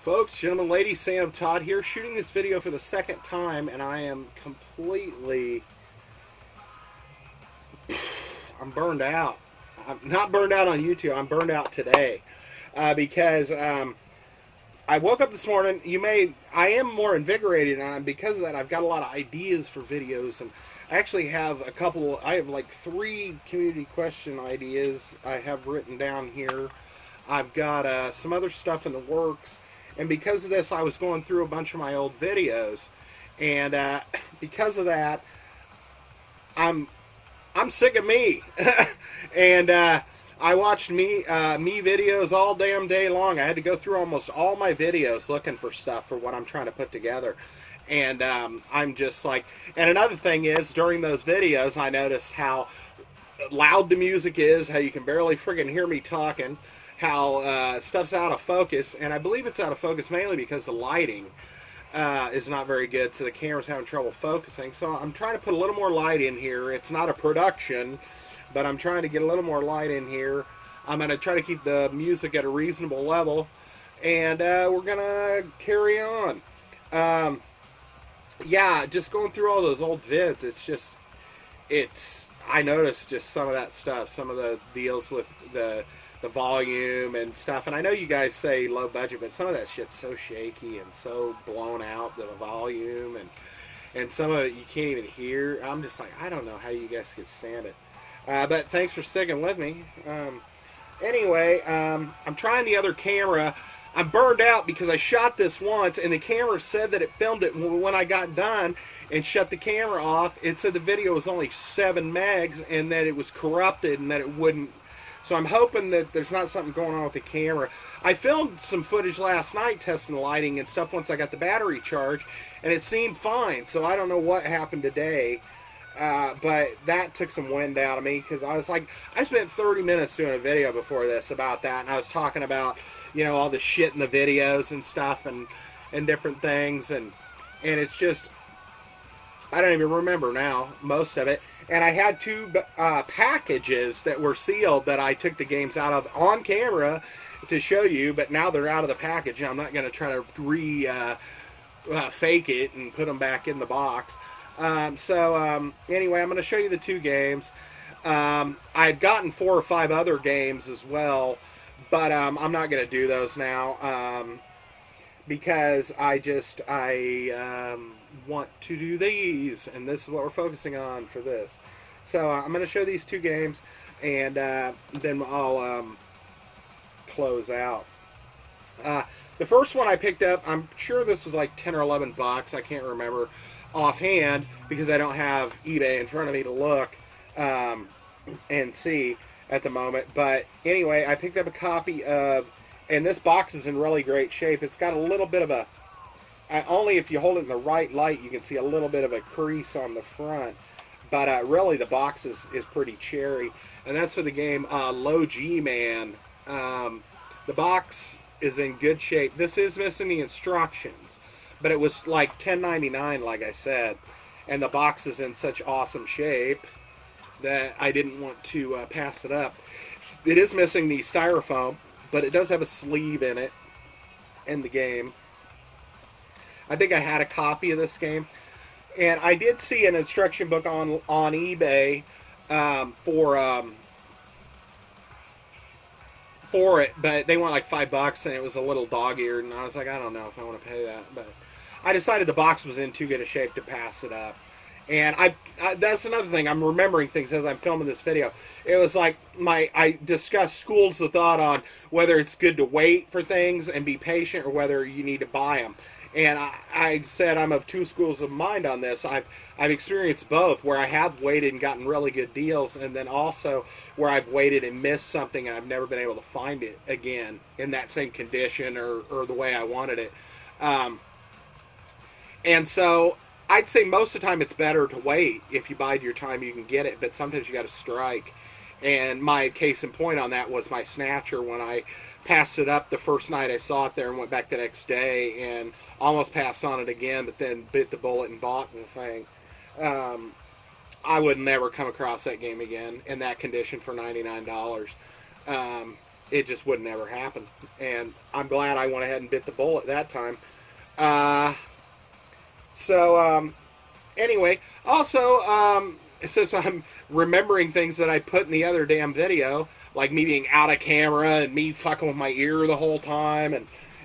Folks, gentlemen, ladies, Sandamtod here, shooting this video for the second time, and I am I'm burned out. I'm not burned out on YouTube, I'm burned out today. Because I woke up this morning, I am more invigorated, and because of that, I've got a lot of ideas for videos, and I actually have I have like 3 community question ideas I have written down here. I've got some other stuff in the works. And because of this, I was going through a bunch of my old videos, and because of that, I'm sick of me, and I watched me videos all damn day long. I had to go through almost all my videos looking for stuff for what I'm trying to put together, and I'm just like. And another thing is, during those videos, I noticed how loud the music is, how you can barely friggin' hear me talking, how stuff's out of focus, and I believe it's out of focus mainly because the lighting is not very good, so the camera's having trouble focusing. So I'm trying to put a little more light in here. It's not a production, but I'm trying to get a little more light in here. I'm going to try to keep the music at a reasonable level, and we're going to carry on. Yeah, just going through all those old vids, I noticed just some of that stuff, some of the deals with the volume and stuff. And I know you guys say low budget, but some of that shit's so shaky and so blown out, the volume, and some of it you can't even hear. I'm just like, I don't know how you guys could stand it. But thanks for sticking with me. Anyway, I'm trying the other camera. I'm burned out because I shot this once, and the camera said that it filmed it when I got done and shut the camera off. It said the video was only 7 megs and that it was corrupted and that it wouldn't. So I'm hoping that there's not something going on with the camera. I filmed some footage last night testing the lighting and stuff once I got the battery charged, and it seemed fine. So I don't know what happened today, but that took some wind out of me because I was like, I spent 30 minutes doing a video before this about that, and I was talking about, you know, all the shit in the videos and stuff and different things, and it's just, I don't even remember now most of it. And I had 2 packages that were sealed that I took the games out of on camera to show you, but now they're out of the package. I'm not going to try to fake it and put them back in the box. Anyway, I'm going to show you the 2 games. I've gotten 4 or 5 other games as well, but I'm not going to do those now because I want to do these, and this is what we're focusing on for this. So I'm going to show these 2 games, and then I'll close out. The first one I picked up, I'm sure this was like 10 or 11 bucks. I can't remember offhand because I don't have eBay in front of me to look and see at the moment. But anyway, I picked up a copy of, and this box is in really great shape. It's got a little bit of a, only if you hold it in the right light you can see a little bit of a crease on the front, but really the box is pretty cherry, and that's for the game Low G Man. The box is in good shape. This is missing the instructions, but it was like $10.99 like I said, and the box is in such awesome shape that I didn't want to pass it up. It is missing the styrofoam, but it does have a sleeve in it in the game. I think I had a copy of this game, and I did see an instruction book on eBay for it, but they want like $5, and it was a little dog-eared, and I was like, I don't know if I want to pay that, but I decided the box was in too good a shape to pass it up. And that's another thing. I'm remembering things as I'm filming this video. It was like I discussed schools of thought on whether it's good to wait for things and be patient or whether you need to buy them. And I said I'm of 2 schools of mind on this. I've experienced both, where I have waited and gotten really good deals, and then also where I've waited and missed something and I've never been able to find it again in that same condition or the way I wanted it. And so I'd say most of the time it's better to wait. If you bide your time, you can get it, but sometimes you got to strike. And my case in point on that was my Snatcher, when I passed it up the first night I saw it there and went back the next day and almost passed on it again, but then bit the bullet and bought the thing. I would never come across that game again in that condition for $99. it just would never happen. And I'm glad I went ahead and bit the bullet that time. Uh, so anyway, also, since I'm remembering things that I put in the other damn video, like me being out of camera and me fucking with my ear the whole time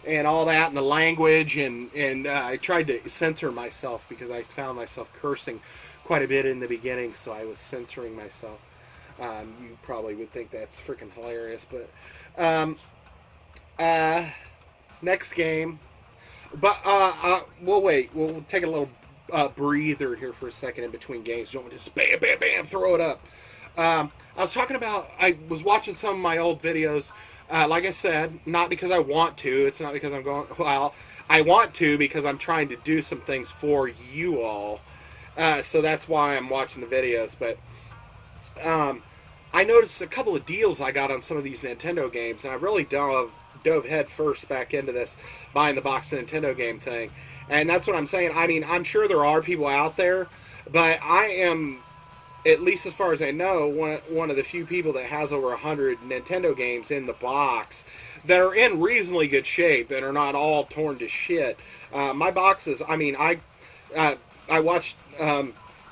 and all that, and the language, and I tried to censor myself because I found myself cursing quite a bit in the beginning, so I was censoring myself. You probably would think that's freaking hilarious, but next game. But we'll wait. We'll take a little breather here for a second in between games. You don't want to just bam, bam, bam, throw it up. I was talking about, I was watching some of my old videos. Like I said, not because I want to. It's not because I'm going, well, I want to because I'm trying to do some things for you all. So that's why I'm watching the videos. But I noticed a couple of deals I got on some of these Nintendo games, and I really dove head first back into this buying the box Nintendo game thing. And that's what I'm saying. I mean, I'm sure there are people out there, but I am, at least as far as I know, one of the few people that has over 100 Nintendo games in the box that are in reasonably good shape and are not all torn to shit. My boxes, I mean, I watched a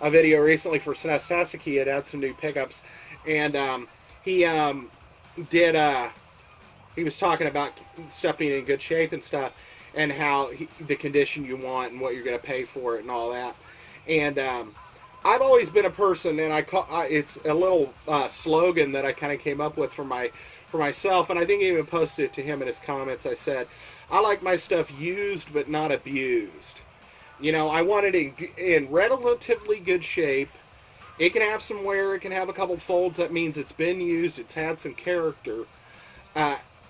video recently for Sandamtod. He had some new pickups, and he he was talking about stuff being in good shape and stuff, and how the condition you want and what you're going to pay for it and all that. And I've always been a person, and it's a little slogan that I kind of came up with for myself, and I think I even posted it to him in his comments. I said, I like my stuff used but not abused. You know, I want it in relatively good shape. It can have some wear, it can have a couple folds. That means it's been used, it's had some character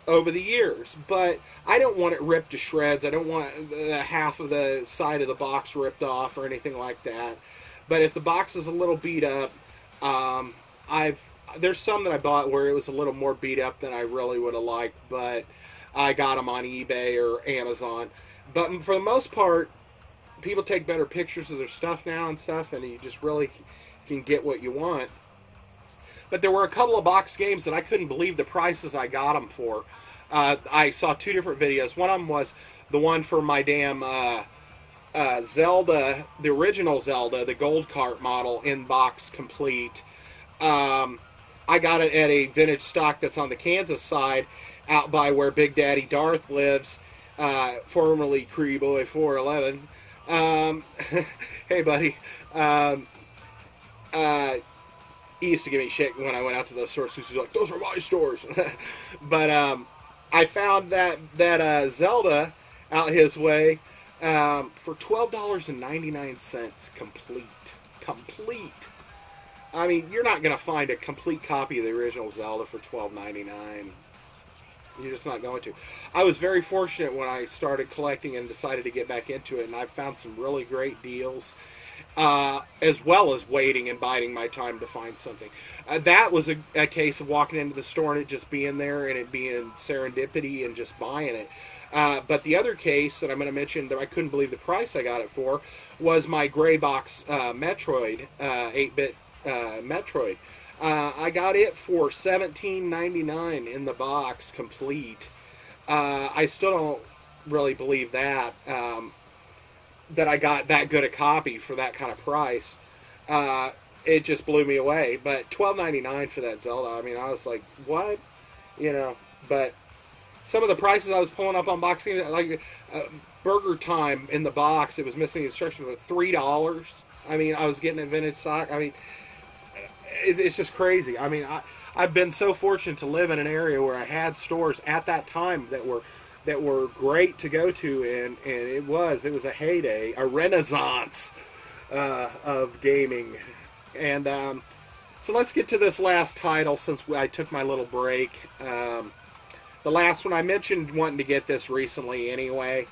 over the years. But I don't want it ripped to shreds. I don't want half of the side of the box ripped off or anything like that. But if the box is a little beat up, there's some that I bought where it was a little more beat up than I really would have liked, but I got them on eBay or Amazon. But for the most part, people take better pictures of their stuff now and stuff, and you just really can get what you want. But there were a couple of box games that I couldn't believe the prices I got them for. I saw two different videos. One of them was the one for my damn Zelda, the original Zelda, the gold cart model, in box complete. I got it at a vintage stock that's on the Kansas side, out by where Big Daddy Darth lives, formerly Cree Boy 411. Hey, buddy. He used to give me shit when I went out to those stores. He's like, those are my stores. But I found that Zelda out his way for $12.99 complete. I mean, you're not going to find a complete copy of the original Zelda for $12.99. You're just not going to. I was very fortunate when I started collecting and decided to get back into it, and I found some really great deals, as well as waiting and biding my time to find something. That was a case of walking into the store and it just being there and it being serendipity and just buying it. But the other case that I'm going to mention that I couldn't believe the price I got it for was my gray box Metroid, 8-bit Metroid. I got it for $17.99 in the box complete. I still don't really believe that I got that good a copy for that kind of price. It just blew me away. But $12.99 for that Zelda, I mean, I was like, what? You know, but some of the prices I was pulling up on boxing, like Burger Time in the box, it was missing instructions with $3. I mean, I was getting it vintage stock. I mean, it's just crazy. I mean, I've been so fortunate to live in an area where I had stores at that time that were great to go to, and it was a heyday, a renaissance of gaming. And so let's get to this last title since I took my little break. The last one I mentioned wanting to get this recently anyway.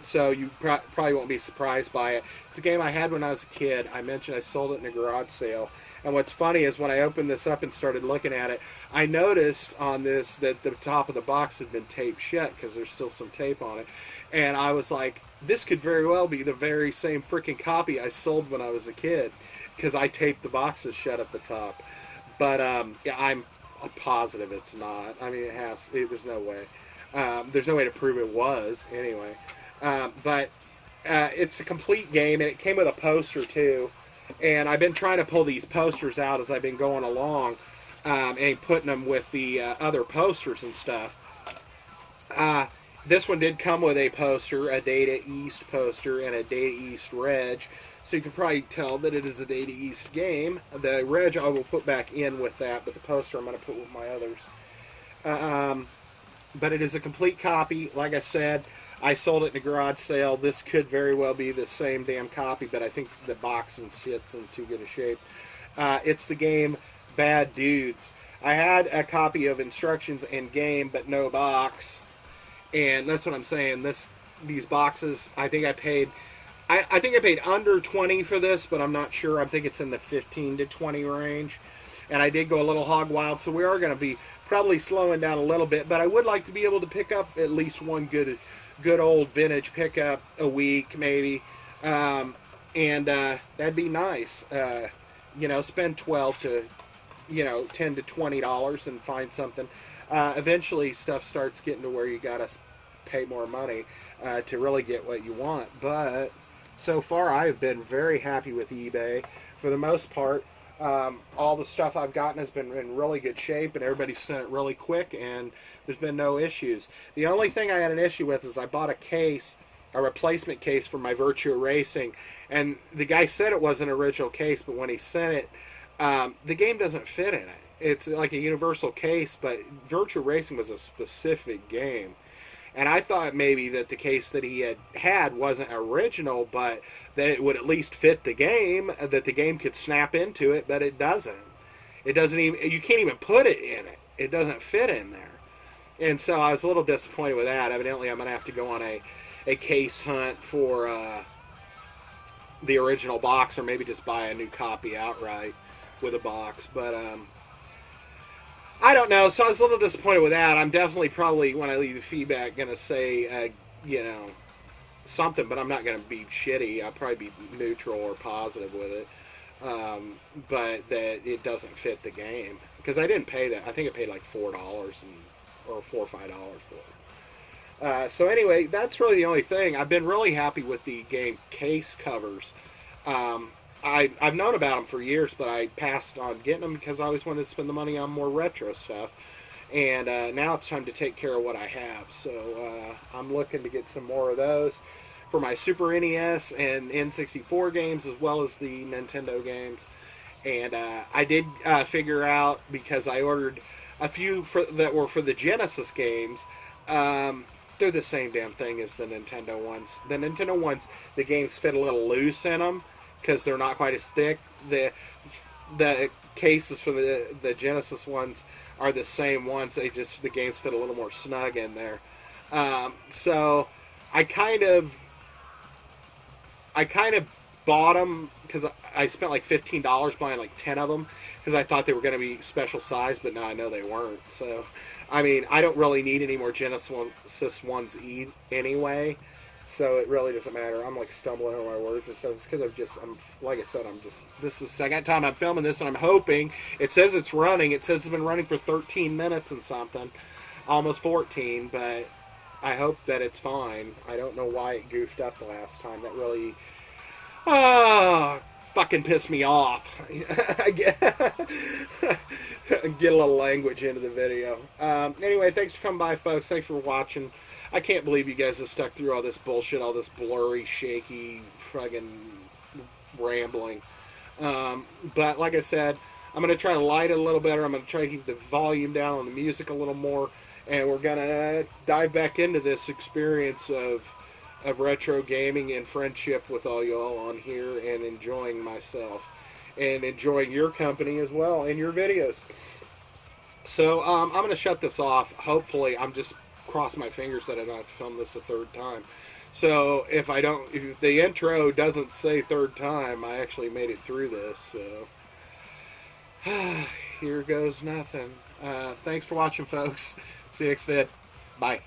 So you probably won't be surprised by it. It's a game I had when I was a kid. I mentioned I sold it in a garage sale. And what's funny is when I opened this up and started looking at it, I noticed on this that the top of the box had been taped shut because there's still some tape on it. And I was like, this could very well be the very same freaking copy I sold when I was a kid because I taped the boxes shut at the top. But yeah, I'm positive it's not. I mean, there's no way. There's no way to prove it was anyway. But it's a complete game, and it came with a poster too. And I've been trying to pull these posters out as I've been going along, and putting them with the other posters and stuff. This one did come with a poster, a Data East poster, and a Data East Reg. So you can probably tell that it is a Data East game. The Reg I will put back in with that, but the poster I'm going to put with my others. But it is a complete copy. Like I said, I sold it in a garage sale. This could very well be the same damn copy, but I think the box and shit's in too good a shape. It's the game Bad Dudes. I had a copy of instructions and game, but no box. And that's what I'm saying. These boxes, I think I paid under 20 for this, but I'm not sure. I think it's in the 15 to 20 range. And I did go a little hog wild, so we are going to be probably slowing down a little bit. But I would like to be able to pick up at least one good old vintage pickup a week, maybe. And that'd be nice. Spend 12 to, $10 to $20 and find something. Eventually, stuff starts getting to where you got to pay more money to really get what you want. But so far, I've been very happy with eBay. For the most part, all the stuff I've gotten has been in really good shape, and everybody sent it really quick, and there's been no issues. The only thing I had an issue with is I bought a replacement case for my Virtua Racing, and the guy said it was an original case, but when he sent it, the game doesn't fit in it. It's like a universal case, but Virtua Racing was a specific game. And I thought maybe that the case that he had wasn't original, but that it would at least fit the game, that the game could snap into it, but it doesn't. It doesn't even, you can't even put it in it. It doesn't fit in there. And so I was a little disappointed with that. Evidently, I'm going to have to go on a case hunt for the original box, or maybe just buy a new copy outright with a box. But I don't know, so I was a little disappointed with that. I'm definitely probably, when I leave the feedback, going to say, something, but I'm not going to be shitty. I'll probably be neutral or positive with it. But that it doesn't fit the game. Because I didn't pay that. I think I paid like $4 or $4 or $5 for it. So anyway, that's really the only thing. I've been really happy with the game case covers. I've known about them for years, but I passed on getting them because I always wanted to spend the money on more retro stuff. And now it's time to take care of what I have. So I'm looking to get some more of those for my Super NES and N64 games, as well as the Nintendo games. And I did figure out, because I ordered a few that were for the Genesis games, they're the same damn thing as the Nintendo ones. The Nintendo ones, the games fit a little loose in them, because they're not quite as thick. The cases for the Genesis ones are the same ones. The games fit a little more snug in there. So I kind of bought them because I spent like $15 buying like 10 of them, because I thought they were going to be special size, but now I know they weren't. So I mean, I don't really need any more Genesis ones anyway. So it really doesn't matter. I'm like stumbling over my words and stuff. It's because like I said, this is the second time I'm filming this, and I'm hoping, it says it's running. It says it's been running for 13 minutes and something. Almost 14, but I hope that it's fine. I don't know why it goofed up the last time. That really, fucking pissed me off. Get a little language into the video. Anyway, thanks for coming by, folks. Thanks for watching. I can't believe you guys have stuck through all this bullshit, all this blurry, shaky, friggin' rambling. But like I said, I'm going to try to light it a little better. I'm going to try to keep the volume down on the music a little more. And we're going to dive back into this experience of retro gaming and friendship with all y'all on here, and enjoying myself. And enjoying your company as well, and your videos. So I'm going to shut this off. Hopefully, I'm just cross my fingers that I don't have to film this a third time. So if the intro doesn't say third time, I actually made it through this. So here goes nothing. Thanks for watching, folks. See you next vid. Bye.